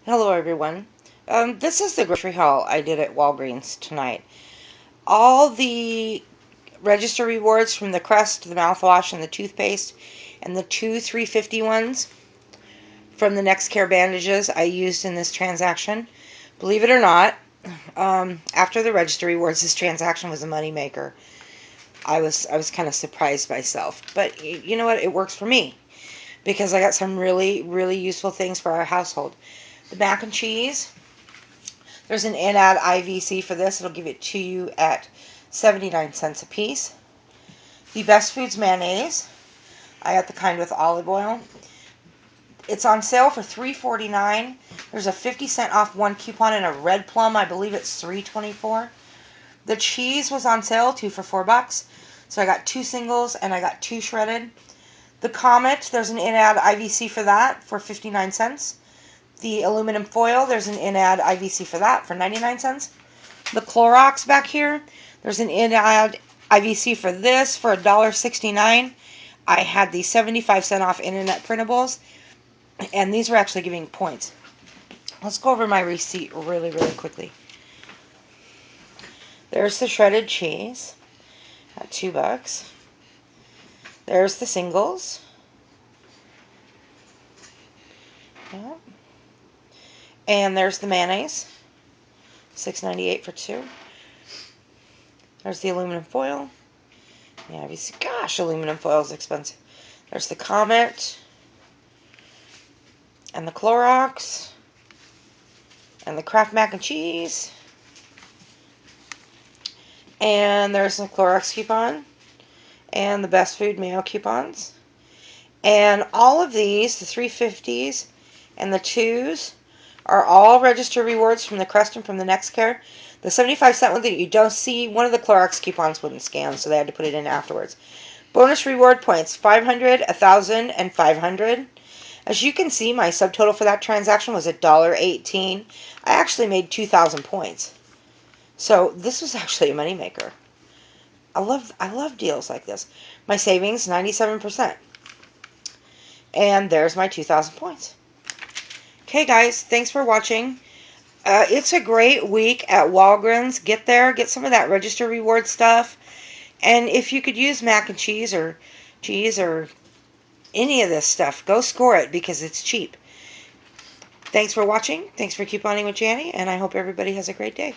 Hello everyone. This is the grocery haul I did at Walgreens tonight. All the register rewards from the Crest, the mouthwash, and the toothpaste, and the two 350 ones from the Next Care bandages I used in this transaction. Believe it or not, after the register rewards, this transaction was a moneymaker. I was kind of surprised myself, but you know what? It works for me because I got some really, really useful things for our household. The mac and cheese. There's an in-ad IVC for this. It'll give it to you at 79 cents a piece. The Best Foods mayonnaise. I got the kind with olive oil. It's on sale for $3.49. There's a 50-cent off one coupon and a red plum. I believe it's $3.24. The cheese was on sale, 2 for $4. So I got 2 singles and I got 2 shredded. The Comet, there's an in-ad IVC for that for 59 cents. The aluminum foil, there's an in-ad IVC for that for 99 cents. The Clorox back here, there's an in-ad IVC for this for $1.69. I had the 75-cent off internet printables, and these were actually giving points. Let's go over my receipt really, really quickly. There's the shredded cheese at $2. There's the singles. Yep. And there's the mayonnaise, $6.98 for 2. There's the aluminum foil. Yeah, gosh, aluminum foil is expensive. There's the Comet, and the Clorox, and the Kraft mac and cheese. And there's the Clorox coupon, and the Best Food mayo coupons. And all of these, the 350s and the 2s, are all register rewards from the Crest and from the Next Care. The 75-cent one that you don't see, one of the Clorox coupons wouldn't scan, so they had to put it in afterwards. Bonus reward points, 500, 1,000, and 500. As you can see, my subtotal for that transaction was $1.18. I actually made 2,000 points. So this was actually a moneymaker. I love deals like this. My savings, 97%. And there's my 2,000 points. Okay, guys, thanks for watching. It's a great week at Walgreens. Get there, get some of that register reward stuff. And if you could use mac and cheese or any of this stuff, go score it because it's cheap. Thanks for watching. Thanks for couponing with Janny, and I hope everybody has a great day.